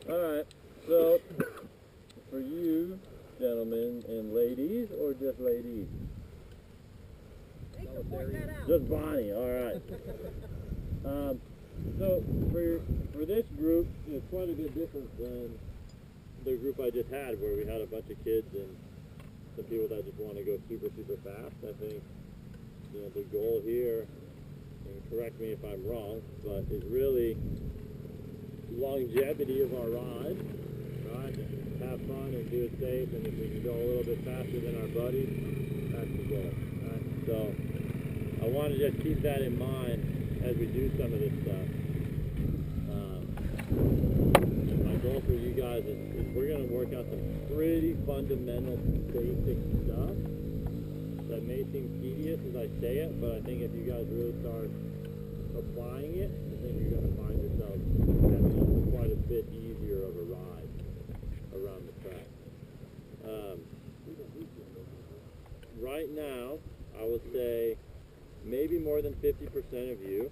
Alright, so for you gentlemen and ladies, or just ladies? Just Bonnie, alright. So for this group, it's quite a bit different than the group I just had, where we had a bunch of kids and some people that just want to go super, super fast. I think, you know, the goal here, and correct me if I'm wrong, but is really longevity of our ride, right? Have fun and do it safe, and if we can go a little bit faster than our buddies, that's the goal, right? So I want to just keep that in mind as we do some of this stuff. My goal for you guys is we're going to work out some pretty fundamental, basic stuff that may seem tedious as I say it, but I think if you guys really start applying it, I think you're going to find yourself having quite a bit easier of a ride around the track. Right now, I would say maybe more than 50% of you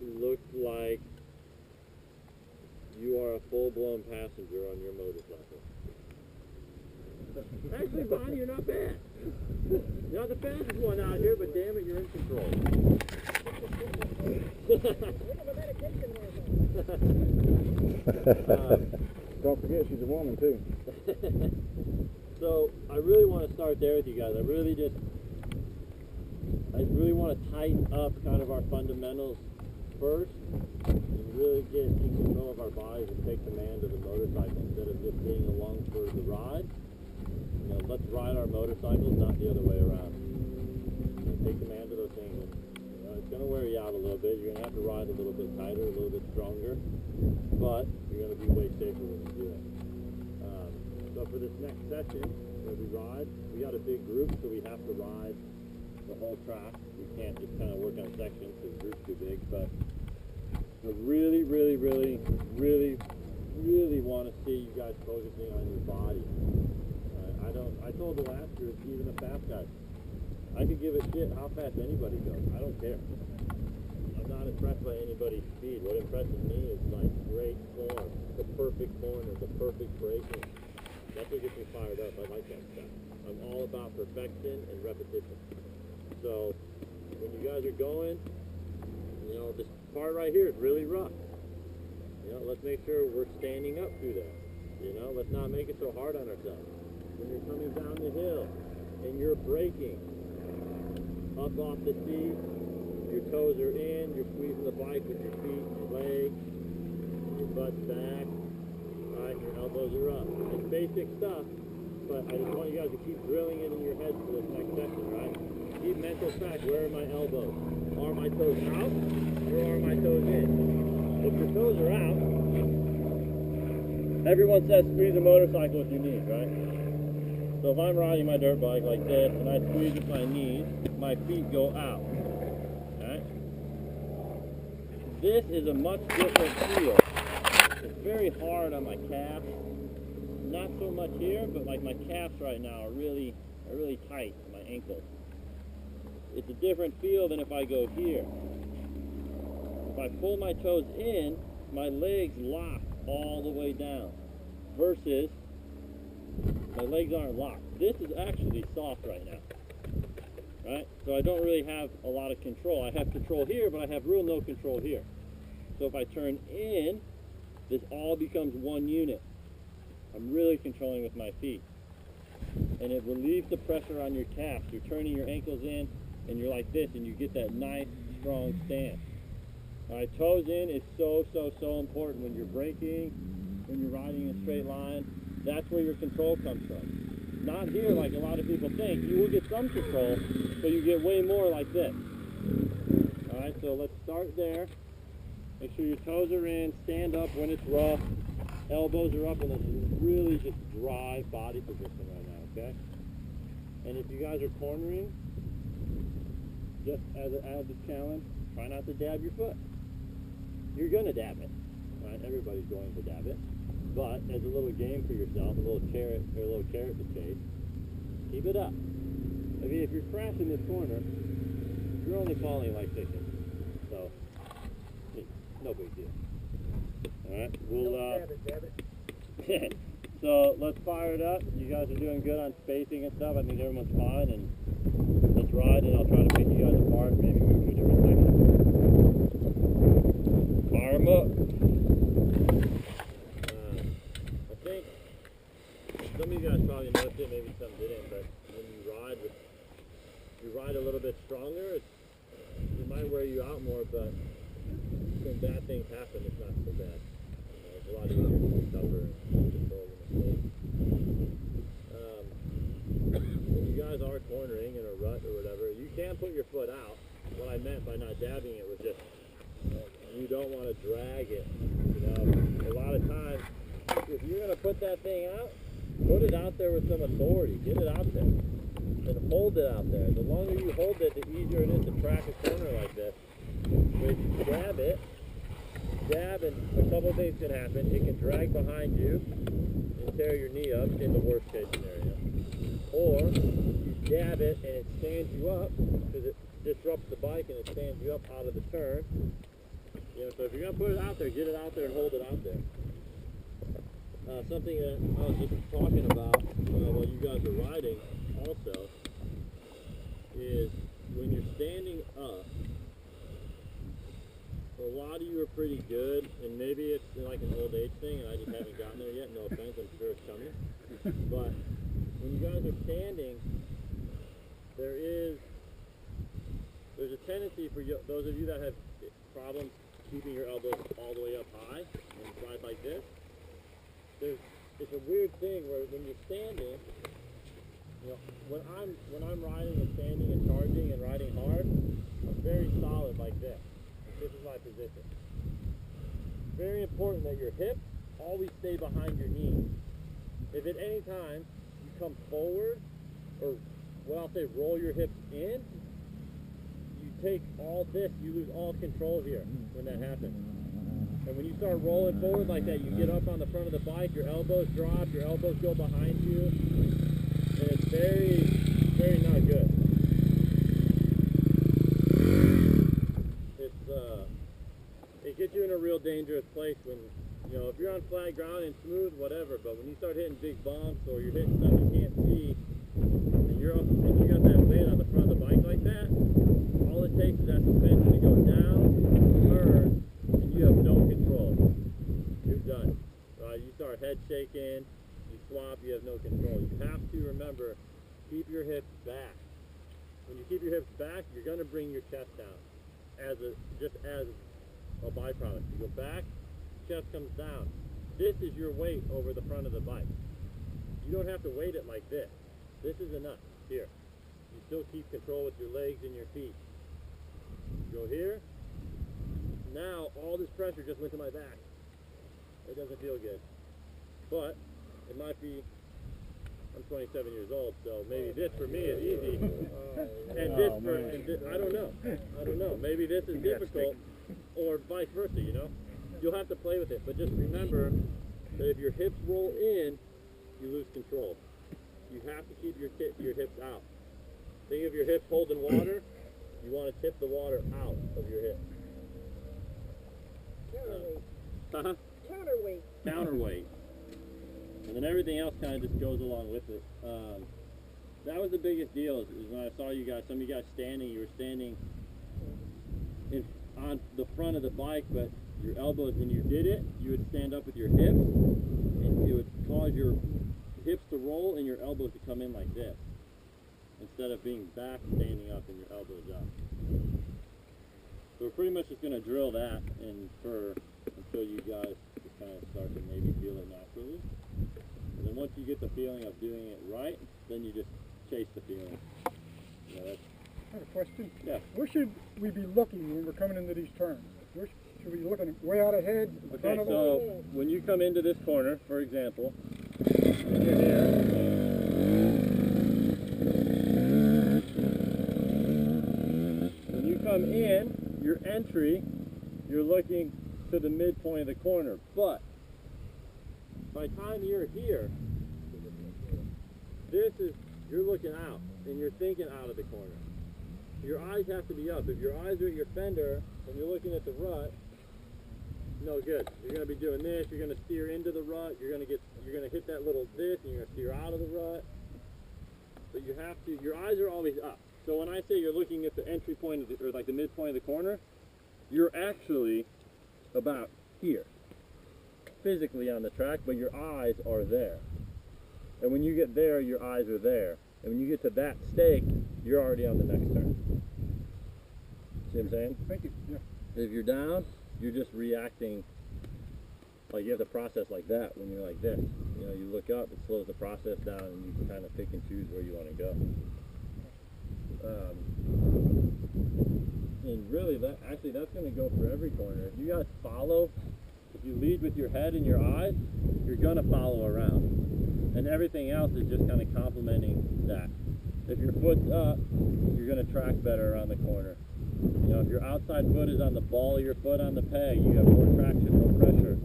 look like you are a full-blown passenger on your motorcycle. Actually, Bonnie, you're not bad. You're not the fastest one out here, but damn it, you're in control. Don't forget, she's a woman, too. So, I really want to start there with you guys. I really want to tighten up kind of our fundamentals first, and really get in control of our bodies and take command of the motorcycle instead of just being along for the ride. You know, let's ride our motorcycles, not the other way around. You know, take command of those things. And, you know, it's going to wear you out a little bit. You're going to have to ride a little bit tighter, a little bit stronger, but you're going to be way safer when you do it. So for this next session, where we ride, we got a big group, so we have to ride the whole track. We can't just kind of work on sections because the group's too big, but I really want to see you guys focusing on your body. I told the last group, even the fast guys, I could give a shit how fast anybody goes. I don't care. I'm not impressed by anybody's speed. What impresses me is like great form, the perfect corner, the perfect braking. That's what gets me fired up. I like that stuff. I'm all about perfection and repetition. So when you guys are going, you know, this part right here is really rough. You know, let's make sure we're standing up through that. You know, let's not make it so hard on ourselves. When you're coming down the hill and you're braking up off the seat, your toes are in, you're squeezing the bike with your feet, your legs, your butt's back, right, your elbows are up. It's basic stuff, but I just want you guys to keep drilling it in your head for this next section, right? Keep mental track. Where are my elbows? Are my toes out or are my toes in? If your toes are out, everyone says squeeze a motorcycle with your knees, right? So if I'm riding my dirt bike like this and I squeeze with my knees, my feet go out. Right? This is a much different feel. It's very hard on my calf. Not so much here, but like my calves right now are really tight, my ankles. It's a different feel than if I go here. If I pull my toes in, my legs lock all the way down. Versus, my legs aren't locked. This is actually soft right now. Right? So I don't really have a lot of control. I have control here, but I have real no control here. So if I turn in, this all becomes one unit. I'm really controlling with my feet. And it relieves the pressure on your calves. You're turning your ankles in, and you're like this, and you get that nice, strong stance. All right, toes in is so important when you're braking, when you're riding in a straight line. That's where your control comes from. Not here like a lot of people think. You will get some control, but you get way more like this. All right, so let's start there. Make sure your toes are in, stand up when it's rough, elbows are up, and let's really just drive body position right now, okay? And if you guys are cornering, just as an added challenge, try not to dab your foot. You're going to dab it, right? Everybody's going to dab it. But as a little game for yourself, a little carrot to chase, keep it up. I mean, if you're crashing this corner, you're only falling like 6 inches. So, no big deal. Alright, we'll so let's fire it up. You guys are doing good on spacing and stuff. I think everyone's fine, and let's ride, and I'll try to pick you guys apart, maybe move to a different section. Fire them up. I think some of you guys probably noticed it, maybe some didn't, but when you ride a little bit stronger, it might wear you out more, but when bad things happen, it's not so bad. It's a lot easier to recover and control your mistakes. When you guys are cornering in a rut or whatever, you can put your foot out. What I meant by not dabbing it was just you don't want to drag it. You know, a lot of times, if you're going to put that thing out, put it out there with some authority. Get it out there. And hold it out there. The longer you hold it, the easier it is to track a corner like this. If you dab, and a couple of things can happen. It can drag behind you and tear your knee up in the worst case scenario. Or you dab it and it stands you up because it disrupts the bike and it stands you up out of the turn. You know, so if you're going to put it out there, get it out there and hold it out there. Something that I was just talking about while you guys are riding also is when you're standing up, a lot of you are pretty good, and maybe it's like an old age thing and I just haven't gotten there yet, no offense, I'm sure it's coming. But when you guys are standing, there's a tendency for you, those of you that have problems keeping your elbows all the way up high and ride like this, it's a weird thing where when you're standing, you know, when I'm riding and standing and charging and riding hard, I'm very solid like this. This is my position. It's very important that your hips always stay behind your knees. If at any time you come forward, or well, I'll say roll your hips in, you take all this, you lose all control here when that happens. And when you start rolling forward like that, you get up on the front of the bike, your elbows drop, your elbows go behind you, and it's very, very not good. It gets you in a real dangerous place when, you know, if you're on flat ground and smooth, whatever, but when you start hitting big bumps or you're hitting stuff you can't see, and you're up, and you got that weight on the front of the bike like that, all it takes is that suspension to go down, turn, and you have no control. You're done. You start head shaking, you swap, you have no control. You have to remember, keep your hips back. When you keep your hips back, you're going to bring your chest down just as a byproduct. You go back, chest comes down. This is your weight over the front of the bike. You don't have to weight it like this. This is enough. Here. You still keep control with your legs and your feet. Go here. Now all this pressure just went to my back. It doesn't feel good. But it might be, I'm 27 years old, so maybe this for me is easy. And this I don't know. Maybe this is difficult, or vice versa, you know? You'll have to play with it, but just remember that if your hips roll in, you lose control. You have to keep your hips out. Think of your hips holding water, you want to tip the water out of your hips. Counterweight. Counterweight. Counterweight. And then everything else kind of just goes along with it. That was the biggest deal, is when I saw you guys, some of you guys standing, you were standing on the front of the bike, but your elbows, when you did it, you would stand up with your hips, and it would cause your hips to roll and your elbows to come in like this, instead of being back, standing up, and your elbows up. So we're pretty much just going to drill that until you guys kind of start to maybe feel it naturally. And then once you get the feeling of doing it right, then you just chase the feeling. You know, I have a question. Yeah. Where should we be looking when we're coming into these turns? Where should we be looking? Way out ahead? In Okay, front of so us? when you come into this corner, for example, and you're here, when you come in, your entry, you're looking to the midpoint of the corner. But by the time you're here, you're looking out, and you're thinking out of the corner. Your eyes have to be up. If your eyes are at your fender, and you're looking at the rut, no good. You're going to be doing this, you're going to steer into the rut, you're going to hit that little this, and you're going to steer out of the rut. But you have to, your eyes are always up. So when I say you're looking at the entry point, of the, or like the midpoint of the corner, you're actually about here, physically on the track, but your eyes are there. And when you get there, your eyes are there. And when you get to that stake, you're already on the next turn. See what I'm saying? Thank you. Yeah. If you're down, you're just reacting. Like you have to process like that when you're like this. You know, you look up, it slows the process down, and you can kind of pick and choose where you want to go. And really, that's going to go for every corner. If you guys follow, if you lead with your head and your eyes, you're going to follow around. And everything else is just kind of complementing that. If your foot's up, you're going to track better around the corner. You know, if your outside foot is on the ball of your foot on the peg, you have more traction, more pressure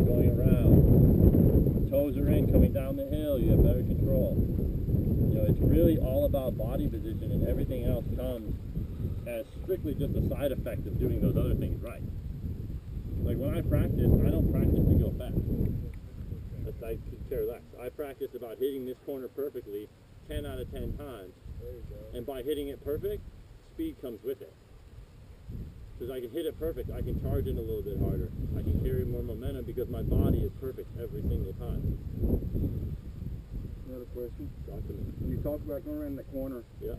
going around. Toes are in, coming down the hill, you have better control. You know, it's really all about body position, and everything else comes as strictly just a side effect of doing those other things right. Like when I practice, I don't practice to go fast. I could care less. I practice about hitting this corner perfectly 10 out of 10 times. And by hitting it perfect, speed comes with it. Because I can hit it perfect, I can charge it a little bit harder. I can carry more momentum because my body is perfect every single time. Another question. Talk to me. When you talk about going around the corner, Yeah.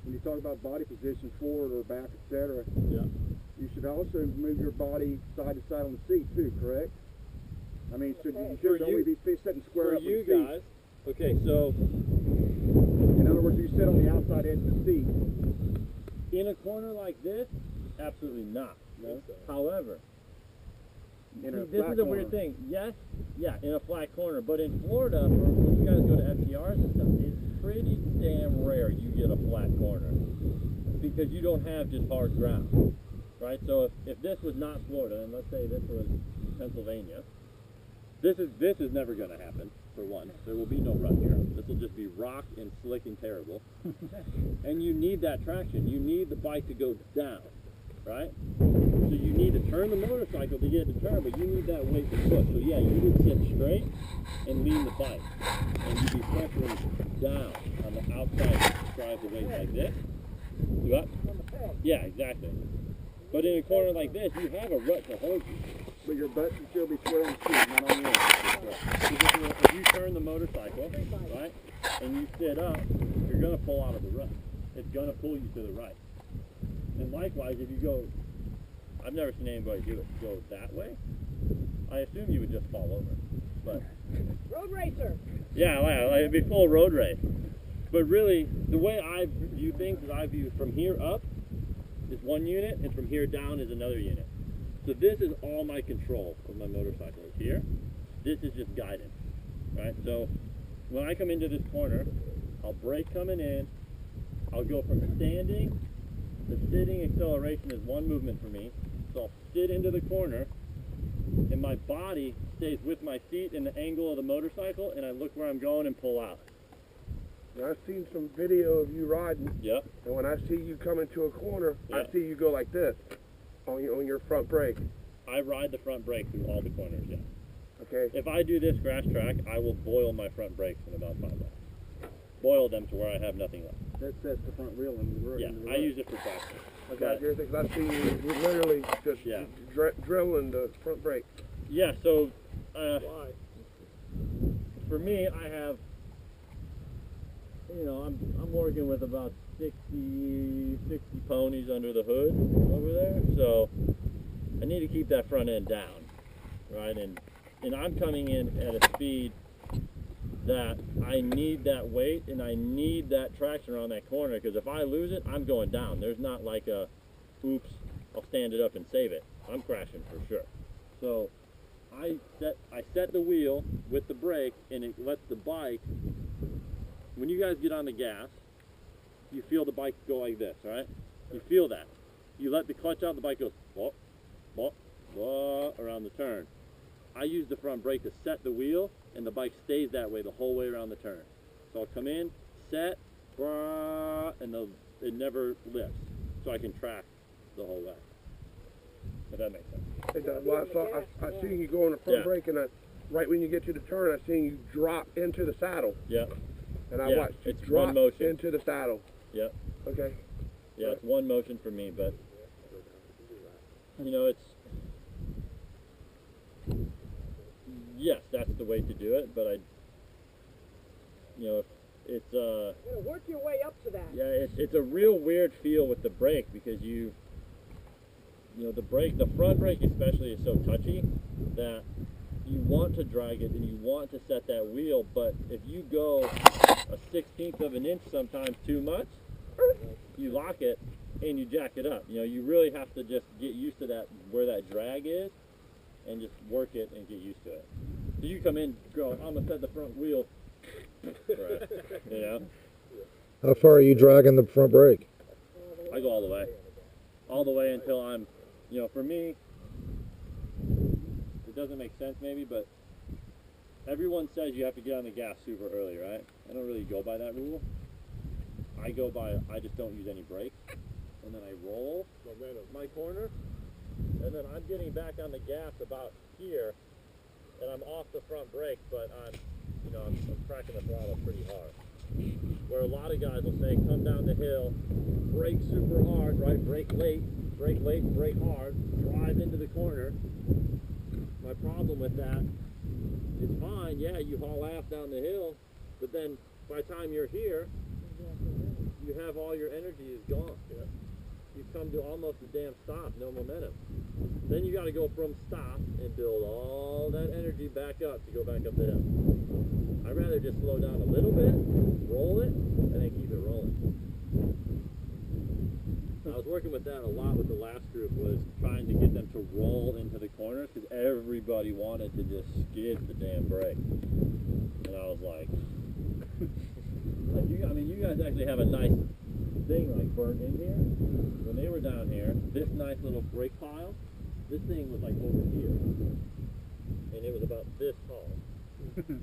when you talk about body position, forward or back, etc., Yeah. you should also move your body side to side on the seat too, correct? I mean, you should only be sitting square For up you on the seat. guys, okay, so In other words, you sit on the outside edge of the seat. in a corner like this, absolutely not. No. However, In a this flat is a corner. weird thing. Yes, yeah, in a flat corner. But in Florida, when you guys go to FTRs and stuff, it's pretty damn rare you get a flat corner because you don't have just hard ground, right? So if this was not Florida, and let's say this was Pennsylvania, this is never going to happen. For one, there will be no rut here. This will just be rock and slick and terrible. And you need that traction. You need the bike to go down, right? So you need to turn the motorcycle to get it to turn, but you need that weight to push. So yeah, you would sit straight and lean the bike. And you'd be pressuring down on the outside to drive the weight like this. You up? Yeah, exactly. But in a corner like this, you have a rut to hold you. But your butt should still be square on the seat, not on the edge. If you turn the motorcycle, right, and you sit up, you're going to pull out of the rut. It's going to pull you to the right. And likewise, if you go, I've never seen anybody do it, go that way. I assume you would just fall over. But Road racer. yeah, like it'd be full road race. But really, the way I view things is I view from here up is one unit, and from here down is another unit. So this is all my control of my motorcycle is here. This is just guidance, right? So when I come into this corner, I'll brake coming in. I'll go from standing to sitting. Acceleration is one movement for me. So I'll sit into the corner, and my body stays with my seat in the angle of the motorcycle, and I look where I'm going and pull out. Now, I've seen some video of you riding, Yep. and when I see you come into a corner, Yeah. I see you go like this on your front brake. I ride the front brake through all the corners, yeah. Okay. If I do this grass track, I will boil my front brakes in about 5 laps. Boil them to where I have nothing left. That's the front wheel in the road. Yeah, I use it for traction. I got here because I see you literally just Yeah. drilling the front brake. Yeah, so Why? for me, I have, you know, I'm working with about 60 ponies under the hood over there, so I need to keep that front end down, right? And I'm coming in at a speed that I need that weight and I need that traction around that corner, because if I lose it, I'm going down. There's not like a, oops, I'll stand it up and save it. I'm crashing for sure. So I set the wheel with the brake, and it lets the bike, when you guys get on the gas, you feel the bike go like this, right? You feel that. You let the clutch out, the bike goes, whoop, whoop, whoop, around the turn. I use the front brake to set the wheel, and the bike stays that way the whole way around the turn. So I'll come in, set, and it never lifts, so I can track the whole way. if that makes sense. It does. Well, I seen you go on the front brake, and right when you get to the turn, I seen you drop into the saddle. Yeah. And I Yeah, watched you it's drop one motion. into the saddle. Yeah. Okay. Yeah, it's one motion for me, but you know, it's yes, that's the way to do it. But you know, it's You gotta work your way up to that. yeah, it's a real weird feel with the brake because you know, the front brake especially is so touchy that you want to drag it and you want to set that wheel, but if you go a 1/16 of an inch sometimes too much, you lock it and you jack it up. You know, you really have to just get used to that, where that drag is, and just work it and get used to it. So you come in, go, I'm gonna set the front wheel, right, you know? How far are you dragging the front brake? I go all the way until I'm, you know, for me, it doesn't make sense maybe, but everyone says you have to get on the gas super early, right? I don't really go by that rule. I just don't use any brakes, and then I roll my corner, and then I'm getting back on the gas about here, and I'm off the front brake, but I'm cracking the throttle pretty hard. Where a lot of guys will say, come down the hill, brake super hard, right? Brake late, brake hard, drive into the corner. My problem with that, it's fine, yeah, you haul ass down the hill, but then by the time you're here, you have all your energy is gone. Yeah. You come to almost a damn stop, no momentum. Then you got to go from stop and build all that energy back up to go back up the hill. I'd rather just slow down a little bit, roll it, and then keep it rolling. I was working with that a lot with the last group, was trying to get them to roll into the corners because everybody wanted to just skid the damn brake. And I was like, you guys actually have a nice thing like burnt in here. When they were down here, this nice little brake pile, this thing was like over here. And it was about this tall.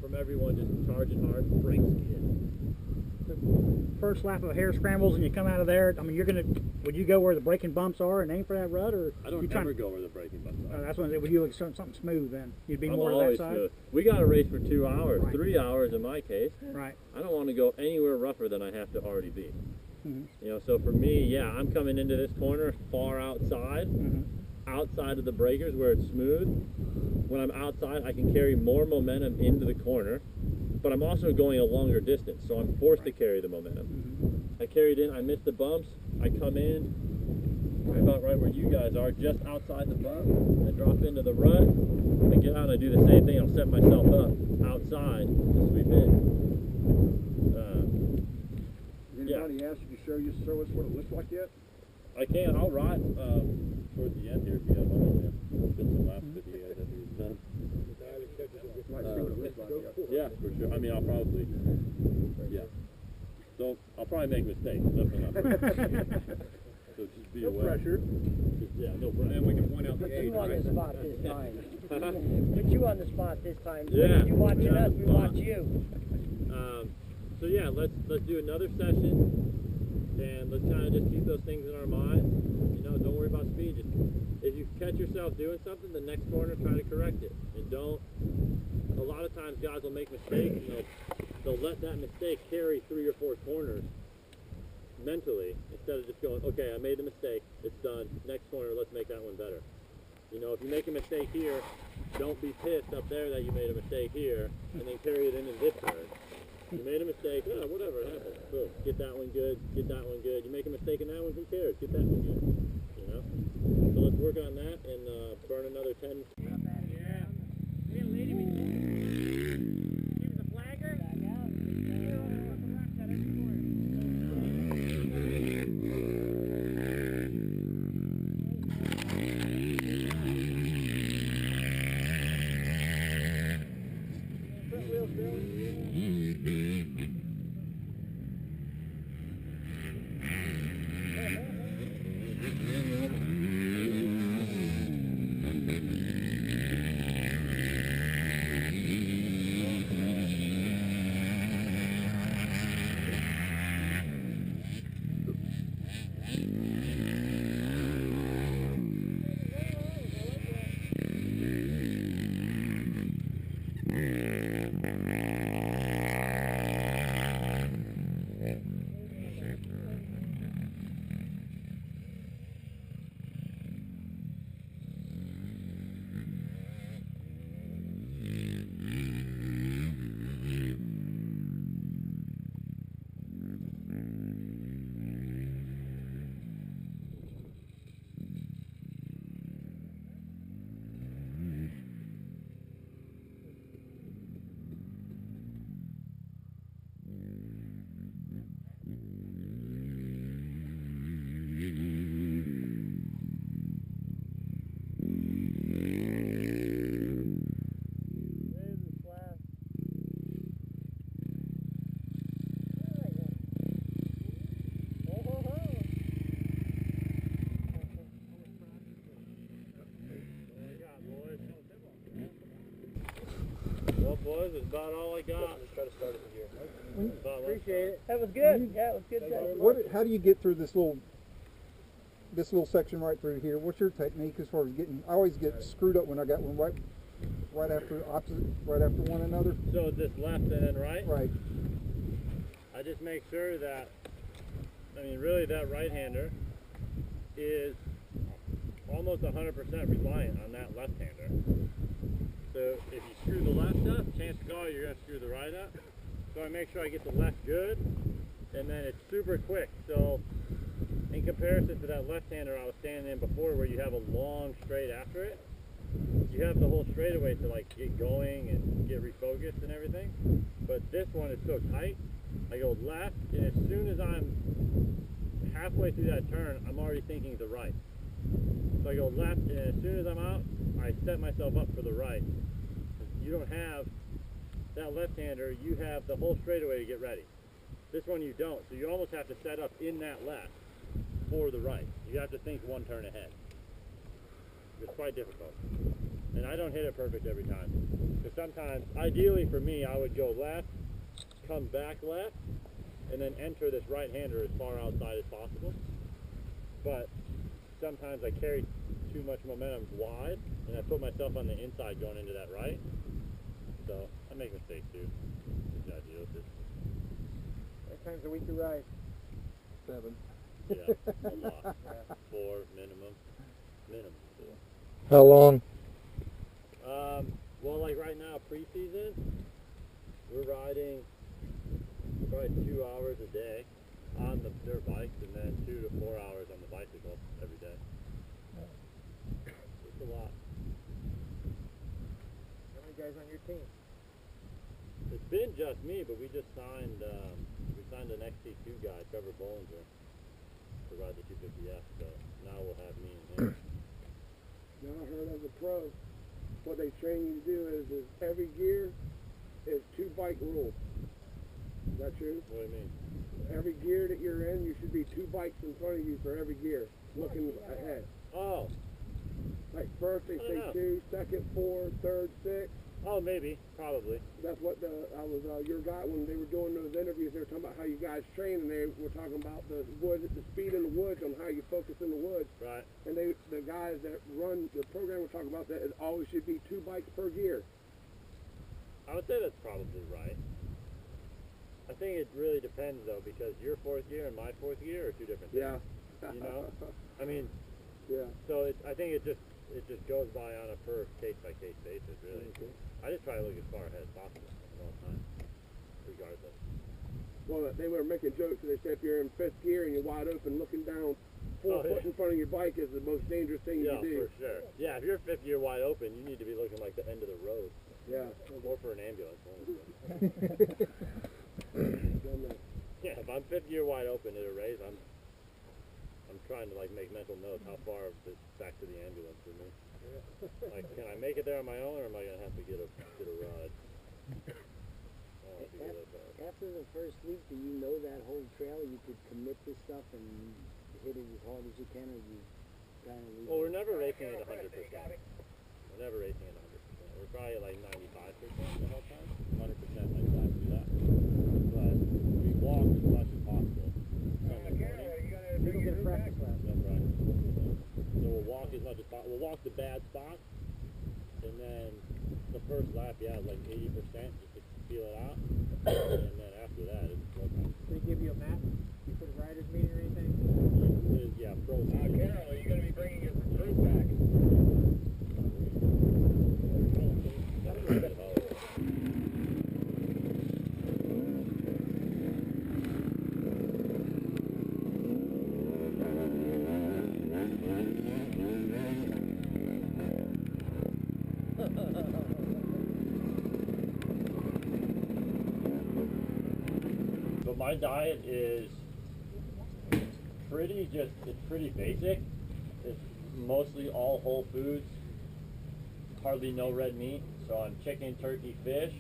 From everyone just charging hard, brake skid. First lap of hair scrambles and you come out of there, I mean, would you go where the braking bumps are and aim for that rut, or? I don't ever go where the braking bumps are. That's when would you look something smooth then? You'd be I'm more to that always side? smooth. We got to race for 2 hours, Right. 3 hours in my case. Right. I don't want to go anywhere rougher than I have to already be. Mm-hmm. You know, so for me, yeah, I'm coming into this corner far outside, Mm-hmm. outside of the breakers where it's smooth. When I'm outside, I can carry more momentum into the corner, but I'm also going a longer distance, so I'm forced to carry the momentum. Mm-hmm. I carried in, I missed the bumps, I come in, about right where you guys are, just outside the bump, I drop into the rut, I get out and I do the same thing, I'll set myself up outside to sweep in. Anybody asked you to show us what it looks like yet? I can, I'll ride towards the end here if you guys want to. We'll fit some laps with you guys after it's done. Might see what it looks like yet. Yeah, for sure. I mean, I'll probably, I'll probably make mistakes, definitely not. So just be aware. pressure. No pressure. And we can point out the Put age, you on right? the spot this time. Put you on the spot this time. Yeah. You watching Yeah. us, we watch you. So yeah, let's do another session, and let's kind of just keep those things in our mind. You know, don't worry about speed. Just, if you catch yourself doing something, the next corner, try to correct it. And don't. A lot of times, guys will make mistakes, and they'll let that mistake carry 3 or 4 corners mentally, instead of just going, okay, I made the mistake, it's done. Next corner, let's make that one better. You know, if you make a mistake here, don't be pissed up there that you made a mistake here, and then carry it into this turn. You made a mistake, whatever, it happens. Boom. Get that one good, get that one good. You make a mistake in that one, who cares? Get that one good. You know? So let's work on that and burn another 10. Yeah. We had a lady, she was a flagger. Well, boys, it's about all I got. Let's try to start it here. Appreciate it. That was good. Yeah, it was good. How do you get through this little section right through here? What's your technique as far as getting? I always get screwed up when I got one right after one another. So this left and then right? Right. I just make sure that, I mean, really that right-hander is almost 100% reliant on that left-hander. So if you screw the left up, chances are you're going to screw the right up. So I make sure I get the left good, and then it's super quick. So in comparison to that left-hander I was standing in before where you have a long straight after it, you have the whole straightaway to like get going and get refocused and everything. But this one is so tight, I go left, and as soon as I'm halfway through that turn, I'm already thinking the right. So I go left, and as soon as I'm out, I set myself up for the right. You don't have that left-hander, you have the whole straightaway to get ready. This one you don't, so you almost have to set up in that left for the right. You have to think one turn ahead. It's quite difficult. And I don't hit it perfect every time. Because sometimes, ideally for me, I would go left, come back left, and then enter this right-hander as far outside as possible. But sometimes I carry too much momentum wide, and I put myself on the inside going into that right. So I make mistakes too. That's the idea with it. How many times a week you ride? 7. Yeah, a lot. 4 minimum. Minimum 4. How long? Well, like right now, pre-season, we're riding probably 2 hours a day on the dirt bikes, and then 2 to 4 hours on the bicycle every day. It's a lot. How many guys on your team? It's been just me, but we just signed an XC2 guy, Trevor Bollinger, to ride the 250F, so now we'll have me and him. Now I heard as a pro, what they train you to do is every gear is 2 bike rule. Is that true? What do you mean? Every gear that you're in, you should be 2 bikes in front of you for every gear, looking ahead. Oh. Like first they say know. 2, second 4, third 6. Oh, maybe. Probably. That's what your guy, when they were doing those interviews, they were talking about how you guys train, and they were talking about the speed in the woods, and how you focus in the woods. Right. And the guys that run the program were talking about that it always should be 2 bikes per gear. I would say that's probably right. I think it really depends though, because your 4th gear and my 4th gear are 2 different things. Yeah. You know? I mean, yeah. So I think it just goes by on a per case by case basis, really. Okay. I just try to look as far ahead as possible at all times, regardless. Well, they were making jokes, and they said if you're in 5th gear and you're wide open looking down 4 foot in front of your bike is the most dangerous thing you can do. Yeah, for sure. Yeah, if you're 5th gear wide open, you need to be looking like the end of the road. Yeah. Or for an ambulance. Yeah, if I'm 5th gear wide open at a race, I'm trying to like make mental notes how far back to the ambulance for me. Like, can I make it there on my own, or am I gonna have to get a ride? After the first week, do you know that whole trail? You could commit this stuff and hit it as hard as you can, or you kind of leave? Well, we're never racing at 100%. We're never racing at 100%. We're probably like 95% the whole time. 100% might not do that. But we walk as much as possible. You don't get a practice lap. That's right. So we'll walk as much as possible. We'll walk the bad spots, and then the first lap, like 80% just to feel it out, and then after that, it's slow time. Did they give you a map? You put a rider's meeting or anything? Yeah, pro. Carol, are you going to be bringing your group back? But my diet is it's pretty basic. It's mostly all whole foods, hardly no red meat. So I'm chicken, turkey, fish,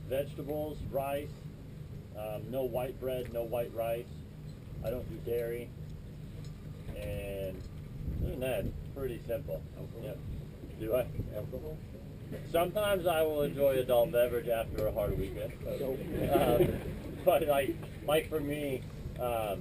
vegetables, rice, no white bread, no white rice. I don't do dairy. And other than that, it's pretty simple. Yep. Do I? Alcohol? Sometimes I will enjoy adult beverage after a hard weekend. But like for me, I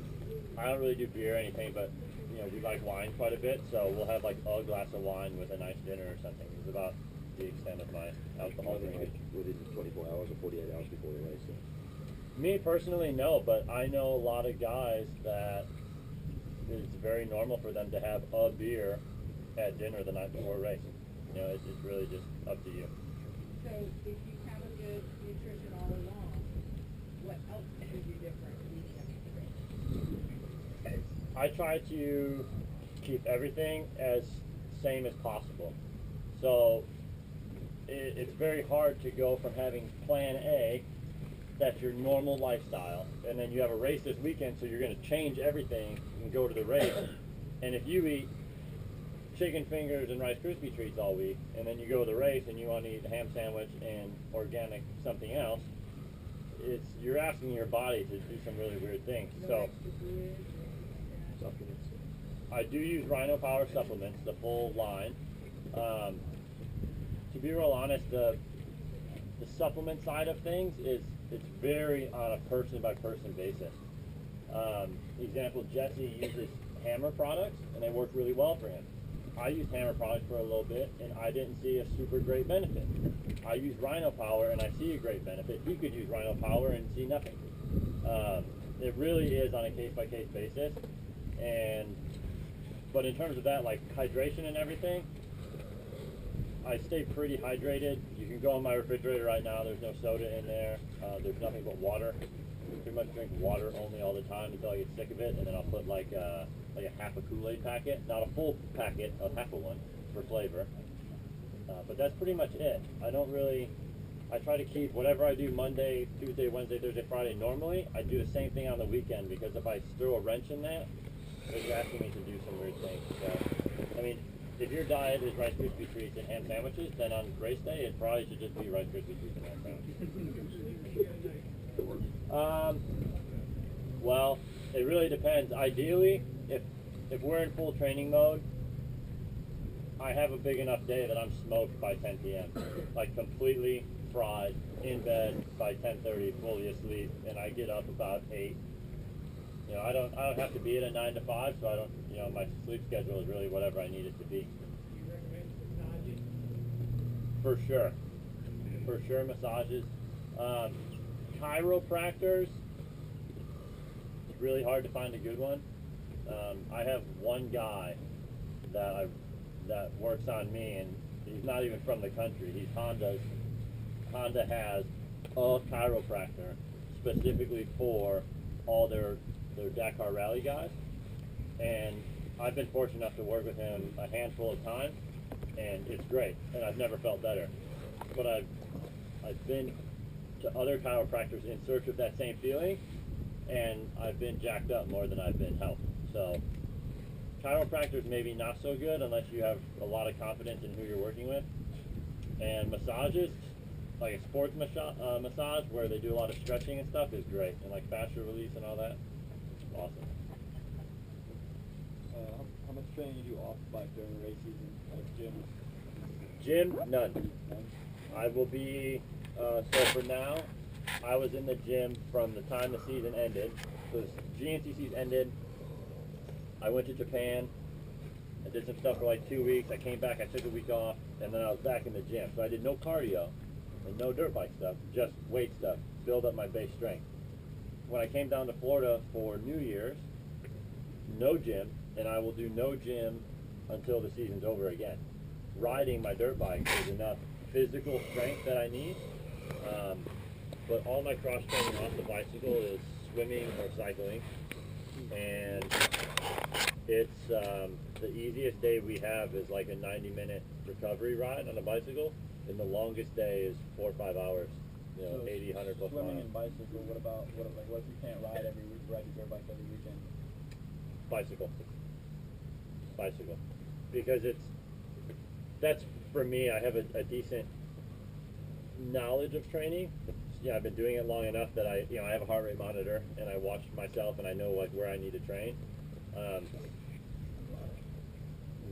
don't really do beer or anything, but you know, we like wine quite a bit, so we'll have like a glass of wine with a nice dinner or something. It's about the extent of my alcohol drinking. Within 24 hours or 48 hours before the race? Me personally, no, but I know a lot of guys that it's very normal for them to have a beer at dinner the night before a race. You know, it's really just up to you. So if you have a good nutrition all along, what else would be different leading up to the race? I try to keep everything as same as possible. So it's very hard to go from having plan A, that's your normal lifestyle, and then you have a race this weekend, so you're going to change everything and go to the race. And if you eat chicken fingers and Rice Krispie treats all week, and then you go to the race and you want to eat a ham sandwich and organic something else, you're asking your body to do some really weird things. So Supplements. I do use Rhino Power supplements, the full line. To be real honest, the supplement side of things it's very on a person by person basis. Example, Jesse uses Hammer products, and they work really well for him. I used Hammer products for a little bit, and I didn't see a super great benefit. I use Rhino Power, and I see a great benefit. He could use Rhino Power and see nothing. It really is on a case-by-case basis. But in terms of that, like hydration and everything, I stay pretty hydrated. You can go in my refrigerator right now. There's no soda in there. There's nothing but water. I pretty much drink water only all the time until I get sick of it, and then I'll put like a half a Kool-Aid packet, not a full packet, a half a one for flavor. But that's pretty much it. I try to keep whatever I do Monday, Tuesday, Wednesday, Thursday, Friday normally, I do the same thing on the weekend, because if I throw a wrench in that, it's asking me to do some weird things. So, I mean, if your diet is Rice Krispie treats and ham sandwiches, then on race day it probably should just be Rice Krispie treats and ham sandwiches. Well, it really depends. Ideally, if we're in full training mode, I have a big enough day that I'm smoked by 10 p.m. Like completely fried, in bed by 10:30, fully asleep, and I get up about 8. You know, I don't have to be at a 9 to 5, so I don't. You know, my sleep schedule is really whatever I need it to be. Do you recommend massages? For sure, massages. Chiropractors. It's really hard to find a good one. I have one guy that works on me, and he's not even from the country. He's Honda has a chiropractor specifically for all their Dakar rally guys, and I've been fortunate enough to work with him a handful of times, and it's great, and I've never felt better. But I've been to other chiropractors in search of that same feeling, and I've been jacked up more than I've been helped. So chiropractors maybe not so good unless you have a lot of confidence in who you're working with. And massages, like a sports massage where they do a lot of stretching and stuff, is great, and like fascia release and all that, awesome. How much training you do off bike during the race season? Like gym? Gym, none. I will be, so for now, I was in the gym from the time the season ended. So GNCC's ended, I went to Japan, I did some stuff for like 2 weeks, I came back, I took a week off, and then I was back in the gym. So I did no cardio and no dirt bike stuff, just weight stuff, build up my base strength. When I came down to Florida for New Year's, no gym, and I will do no gym until the season's over again. Riding my dirt bike is enough physical strength that I need, but all my cross training off the bicycle is swimming or cycling, and it's the easiest day we have is like a 90-minute recovery ride on a bicycle, and the longest day is 4 or 5 hours, you know, So 80, 100 plus Swimming miles. and bicycle, what if you can't ride every week, ride your dirt bike every weekend? Bicycle. Because that's for me, I have a decent knowledge of training. Yeah, I've been doing it long enough that I have a heart rate monitor and I watch myself and I know like where I need to train.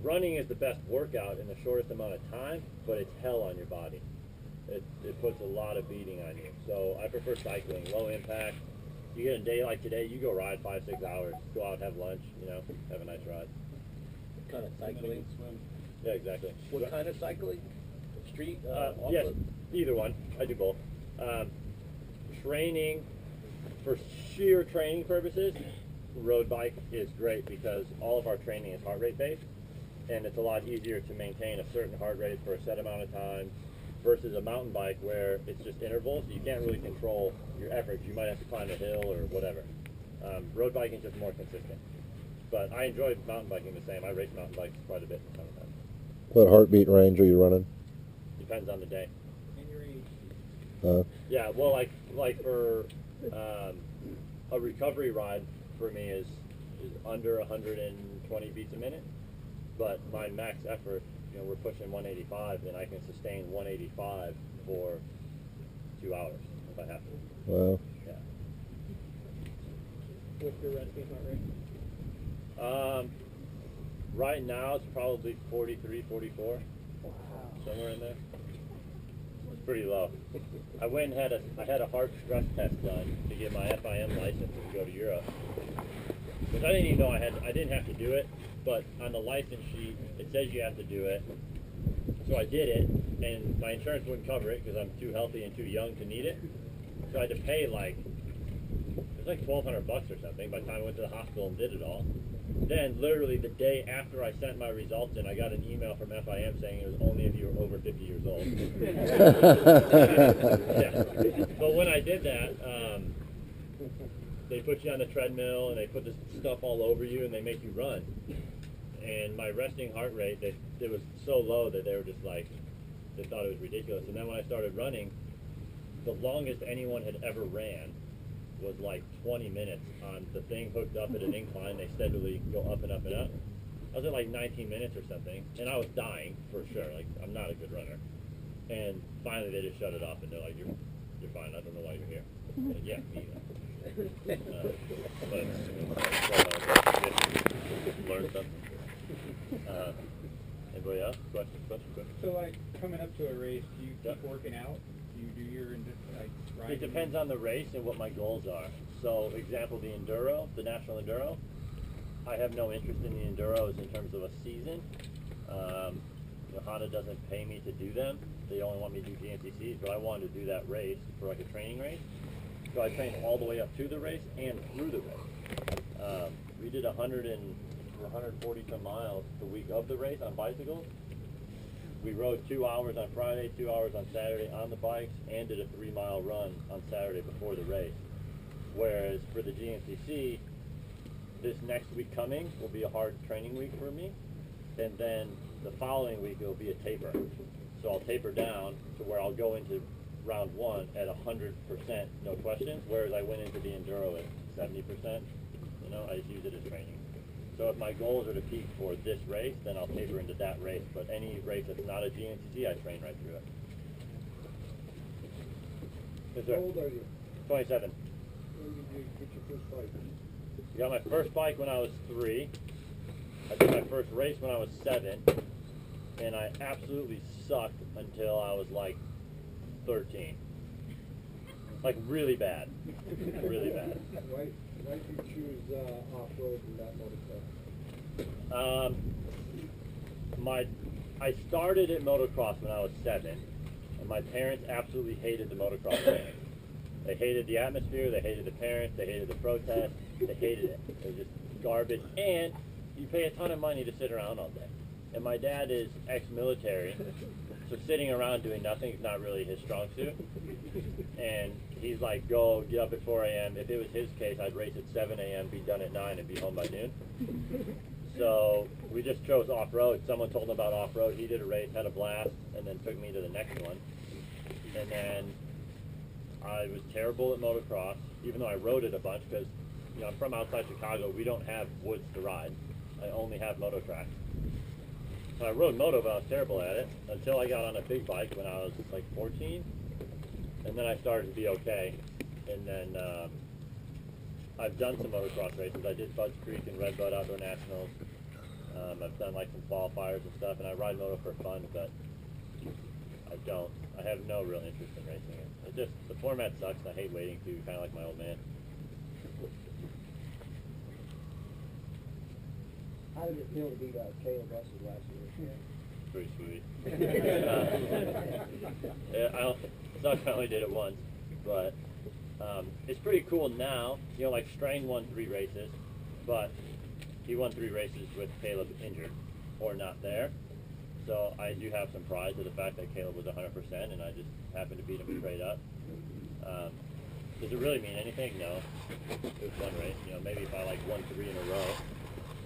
Running is the best workout in the shortest amount of time, but it's hell on your body. It puts a lot of beating on you. So I prefer cycling, low impact. You get a day like today, you go ride 5-6 hours, go out, have lunch, have a nice ride. What kind of cycling? Swim. Yeah, exactly. What kind of cycling? Street? Yes, either one. I do both. Training, for sheer training purposes, road bike is great because all of our training is heart rate based, and it's a lot easier to maintain a certain heart rate for a set amount of time versus a mountain bike where it's just intervals. You can't really control your efforts. You might have to climb a hill or whatever. Road biking is just more consistent. But I enjoy mountain biking the same. I race mountain bikes quite a bit in the summertime. What heartbeat range are you running? Depends on the day. And your age. Yeah, well, like for a recovery ride for me is under 120 beats a minute, but my max effort, we're pushing 185, and I can sustain 185 for 2 hours if I have to. Wow. Yeah. What's your resting heart rate? Right now it's probably 43, 44, somewhere in there. It's pretty low. I went and had a heart stress test done to get my FIM license to go to Europe, which I didn't even know I didn't have to do it, but on the license sheet it says you have to do it. So I did it, and my insurance wouldn't cover it because I'm too healthy and too young to need it. So I had to pay it was like $1,200 or something by the time I went to the hospital and did it all. Then, literally the day after I sent my results in, I got an email from FIM saying it was only if you were over 50 years old. Yeah. But when I did that, they put you on the treadmill and they put this stuff all over you and they make you run. And my resting heart rate, it was so low that they were just like, they thought it was ridiculous. And then when I started running, the longest anyone had ever ran was like 20 minutes on the thing hooked up at an incline. They steadily go up and up and up. I was at like 19 minutes or something, and I was dying for sure. Like, I'm not a good runner. And finally they just shut it off, and they're like, you're fine. I don't know why you're here. Like, yeah, me. Learn something. Anybody else? Question? So, like, coming up to a race, do you keep working out? Do you do your, riding? It depends on the race and what my goals are. So, example, the Enduro, the National Enduro, I have no interest in the Enduros in terms of a season. Honda doesn't pay me to do them. They only want me to do GNCCs, but I wanted to do that race for like a training race. So I trained all the way up to the race and through the race. We did 140 some miles the week of the race on bicycles. We rode 2 hours on Friday, 2 hours on Saturday on the bikes, and did a 3-mile run on Saturday before the race. Whereas for the GNCC, this next week coming will be a hard training week for me, and then the following week it will be a taper. So I'll taper down to where I'll go into round 1 at 100%, no questions, whereas I went into the Enduro at 70%. I just use it as training. So if my goals are to peak for this race, then I'll taper into that race. But any race that's not a GNCC, I train right through it. Yes, sir. How old are you? 27. When did you get your first bike? I got my first bike when I was 3. I did my first race when I was 7. And I absolutely sucked until I was like 13. Like really bad. Really bad. Why did you choose off-road and not motocross? I started at motocross when I was 7, and my parents absolutely hated the motocross thing. They hated the atmosphere, they hated the parents, they hated the protests, they hated it. It was just garbage, and you pay a ton of money to sit around all day. And my dad is ex-military, so sitting around doing nothing is not really his strong suit. And he's like, go, get up at 4 a.m. If it was his case, I'd race at 7 a.m., be done at 9, and be home by noon. So we just chose off-road. Someone told him about off-road. He did a race, had a blast, and then took me to the next one. And then I was terrible at motocross, even though I rode it a bunch, because you know, I'm from outside Chicago. We don't have woods to ride. I only have moto tracks. So I rode moto, but I was terrible at it until I got on a big bike when I was like 14, and then I started to be okay. And then I've done some motocross races. I did Bud's Creek and Red Bud Outdoor Nationals. I've done like some qualifiers and stuff, and I ride moto for fun, but I have no real interest in racing it. It just, the format sucks, and I hate waiting to, kind of like my old man. How did it feel to beat Caleb Russell last year? Pretty sweet. Yeah, it sucks I only did it once, but it's pretty cool now. You know, like Strain won 3 races, but he won 3 races with Caleb injured or not there. So I do have some pride to the fact that Caleb was 100% and I just happened to beat him straight up. Does it really mean anything? No. It was one race. You know, maybe if I like won 3 in a row,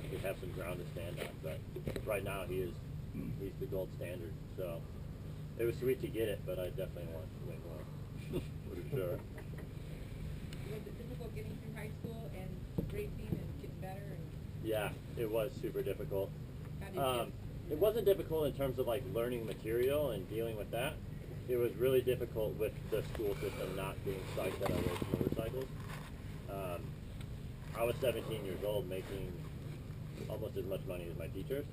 I could have some ground to stand on. But right now he's the gold standard. So it was sweet to get it, but I definitely want to win more. For sure. Was it difficult getting through high school and racing and getting better? And Yeah, it was super difficult. how did you? It wasn't difficult in terms of like learning material and dealing with that. It was really difficult with the school system not being psyched that I raced motorcycles. I was 17 years old making almost as much money as my teachers.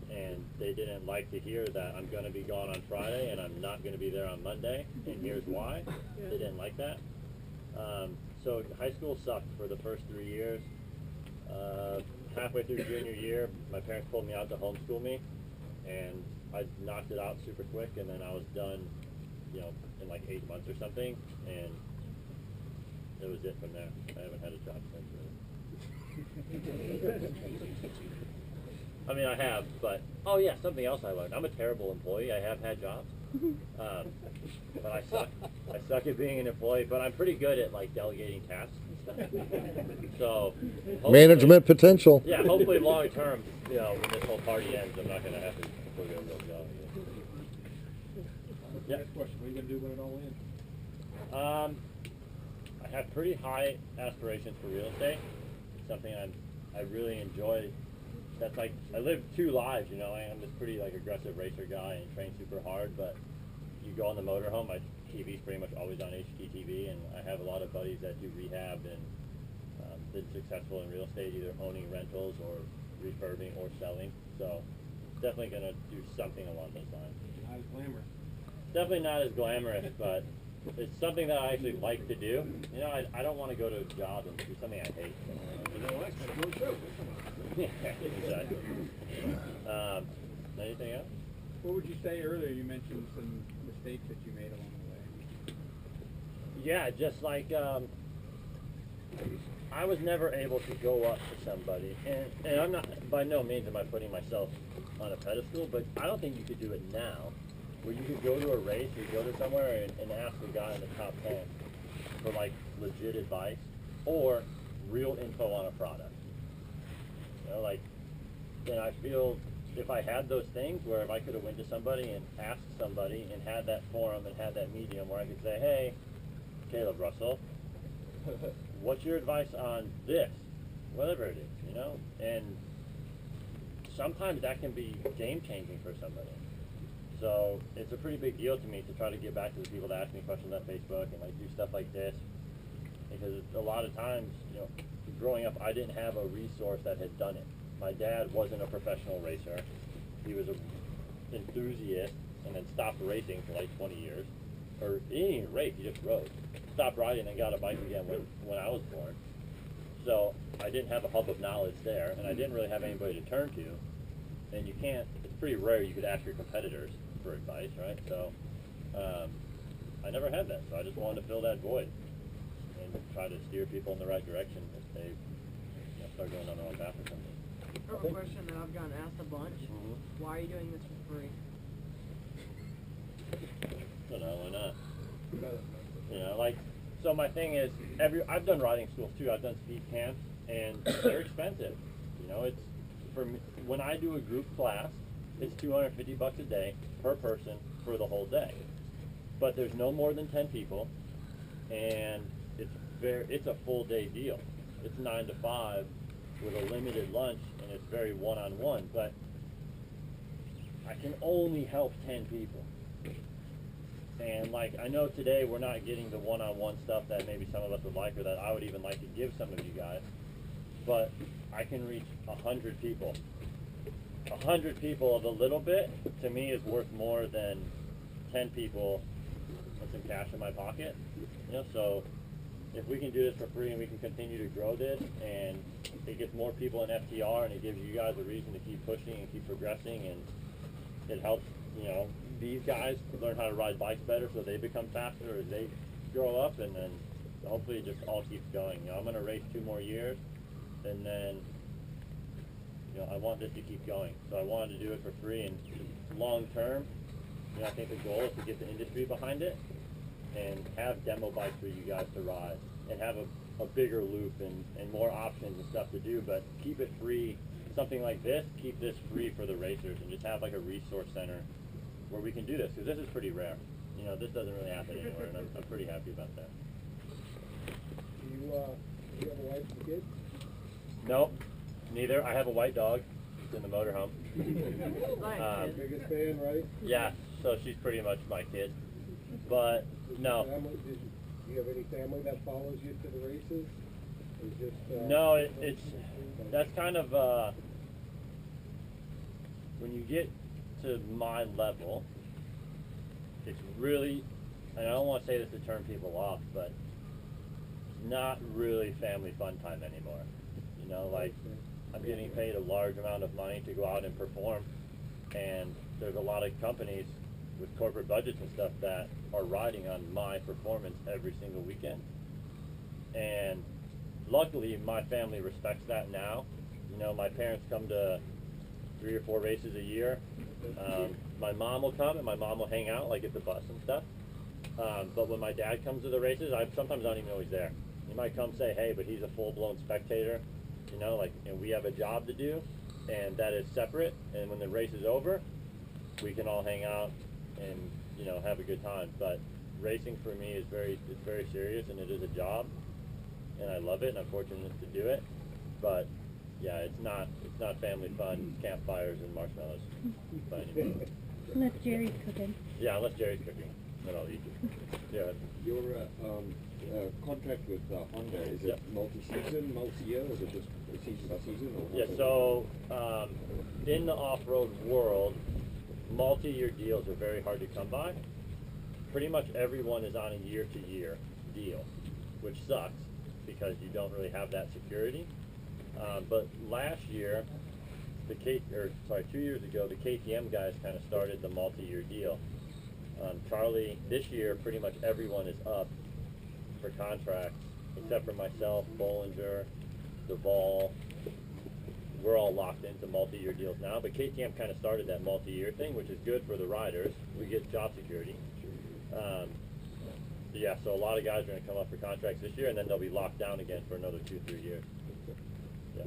And they didn't like to hear that I'm going to be gone on Friday and I'm not going to be there on Monday, and here's why. They didn't like that. So high school sucked for the first 3 years. Halfway through junior year, my parents pulled me out to homeschool me, and I knocked it out super quick, and then I was done, you know, in like 8 months or something, and it was it from there. I haven't had a job since really. I mean, I have, but, oh yeah, something else I learned. I'm a terrible employee. I have had jobs. But I suck. I suck at being an employee, but I'm pretty good at like delegating tasks and stuff. So Management potential. Yeah, hopefully long term, you know, when this whole party ends, I'm not going to have to go get a real job. Yeah. Next question, what are you going to do when it all ends? I have pretty high aspirations for real estate. It's something I really enjoy. That's like, I live 2 lives, you know. I'm this pretty like aggressive racer guy and train super hard, but you go on the motorhome, my TV's pretty much always on HGTV, and I have a lot of buddies that do rehab and been successful in real estate, either owning rentals or refurbing or selling. So definitely going to do something along those lines. Not as glamorous. Definitely not as glamorous, but it's something that I actually like to do. You know, I don't want to go to a job and do something I hate. You know what? That's really true. Yeah, exactly. Anything else? What would you say earlier? You mentioned some mistakes that you made along the way. Yeah, just like I was never able to go up to somebody, and I'm not, by no means am I putting myself on a pedestal, but I don't think you could do it now, where you could go to a race or go to somewhere and ask a guy in the top 10 for like legit advice or real info on a product. You know, like, and I feel if I had those things where if I could have went to somebody and asked somebody and had that forum and had that medium where I could say, hey, Caleb Russell, what's your advice on this? Whatever it is, you know? And sometimes that can be game-changing for somebody. So it's a pretty big deal to me to try to get back to the people that ask me questions on Facebook and like do stuff like this. Because a lot of times, you know, growing up, I didn't have a resource that had done it. My dad wasn't a professional racer. He was an enthusiast and then stopped racing for like 20 years. Or he didn't even race, he just rode. Stopped riding and got a bike again when I was born. So I didn't have a hub of knowledge there, and I didn't really have anybody to turn to. And you can't, it's pretty rare you could ask your competitors for advice, right? So I never had that, so I just wanted to fill that void and try to steer people in the right direction if they start going on the wrong path or something. I have a question that I've gotten asked a bunch. Why are you doing this for free? I don't know, why not? You know, like, so my thing is, I've done riding schools too. I've done speed camps, and they're expensive. You know, it's for me, when I do a group class, it's $250 a day per person for the whole day. But there's no more than 10 people, and it's it's a full day deal. It's 9 to 5 with a limited lunch, and it's very one-on-one, but I can only help 10 people. And like, I know today we're not getting the one-on-one stuff that maybe some of us would like, or that I would even like to give some of you guys, but I can reach 100 people. 100 people of a little bit, to me, is worth more than 10 people with some cash in my pocket. You know, so if we can do this for free and we can continue to grow this, and it gets more people in FTR, and it gives you guys a reason to keep pushing and keep progressing, and it helps, you know, these guys learn how to ride bikes better so they become faster as they grow up, and then hopefully it just all keeps going. You know, I'm going to race 2 more years, and then, you know, I want this to keep going. So I wanted to do it for free, and long term, you know, I think the goal is to get the industry behind it and have demo bikes for you guys to ride, and have a bigger loop and more options and stuff to do, but keep it free. Something like this, keep this free for the racers, and just have like a resource center where we can do this, because this is pretty rare. You know, this doesn't really happen anywhere, and I'm pretty happy about that. Do you have a wife and kids? Nope, neither. I have a white dog. She's in the motorhome. Biggest fan, right? Yeah, so she's pretty much my kid. But no. Do you have any family that follows you to the races? Or just, No, it's that's kind of when you get to my level, it's really, and I don't want to say this to turn people off, but it's not really family fun time anymore. You know, like, I'm getting paid a large amount of money to go out and perform, and there's a lot of companies with corporate budgets and stuff that are riding on my performance every single weekend. And luckily, my family respects that now. You know, my parents come to 3 or 4 races a year. My mom will come, and my mom will hang out, like at the bus and stuff. But when my dad comes to the races, I sometimes don't even know he's there. He might come say, hey, but he's a full-blown spectator. You know, like, and we have a job to do, and that is separate. And when the race is over, we can all hang out and, you know, have a good time. But racing for me is very serious, and it is a job, and I love it, and I'm fortunate to do it. But yeah, it's not family fun, campfires and marshmallows by any means. Unless Jerry's cooking. Yeah, unless Jerry's cooking, then I'll eat it. Yeah. Your contract with Honda, is it multi-season, multi-year, or is it just season by season? Or Yeah, so in the off-road world, multi-year deals are very hard to come by. Pretty much everyone is on a year-to-year deal, which sucks because you don't really have that security. But last year, 2 years ago, the KTM guys kind of started the multi-year deal. Charlie, this year, pretty much everyone is up for contracts, except for myself, Bollinger, Duvall. We're all locked into multi-year deals now, but KTM kind of started that multi-year thing, which is good for the riders. We get job security. So a lot of guys are going to come up for contracts this year, and then they'll be locked down again for another 2-3 years. Yeah.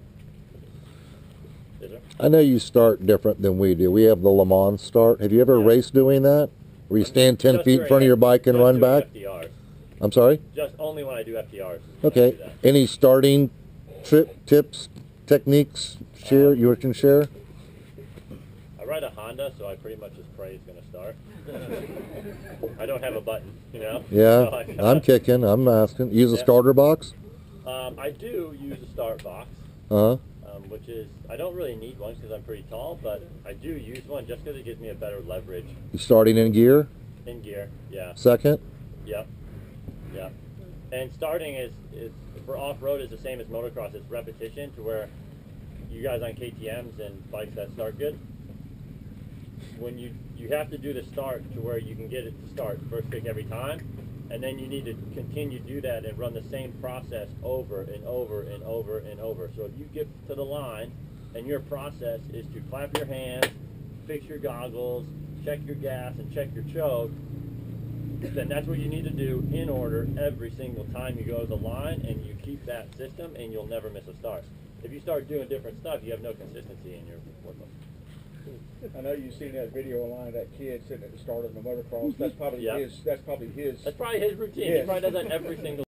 Is there? I know you start different than we do. We have the Le Mans start. Have you ever raced doing that? Where you stand 10 feet in front of your bike and run back? FTRs. I'm sorry? Just only when I do FTRs. Okay. Any starting tips, techniques you can share? I ride a Honda, so I pretty much just pray it's going to start. I don't have a button, you know? Yeah, So I'm kicking. I'm asking. Use a starter box? I do use a start box. Uh-huh. Which is, I don't really need one because I'm pretty tall, but I do use one just because it gives me a better leverage. You starting in gear? In gear, yeah. Second? Yep. Yep. And starting is for off-road is the same as motocross. It's repetition, to where you guys on KTMs and bikes that start good, when you have to do the start to where you can get it to start first kick every time, and then you need to continue to do that and run the same process over and over and over and over. So if you get to the line and your process is to clap your hands, fix your goggles, check your gas, and check your choke, then that's what you need to do in order every single time you go to the line, and you keep that system, and you'll never miss a start. If you start doing different stuff, you have no consistency in your workload. I know you've seen that video online of that kid sitting at the start of the motocross. That's probably his. That's probably his. That's probably his routine. He probably does that every single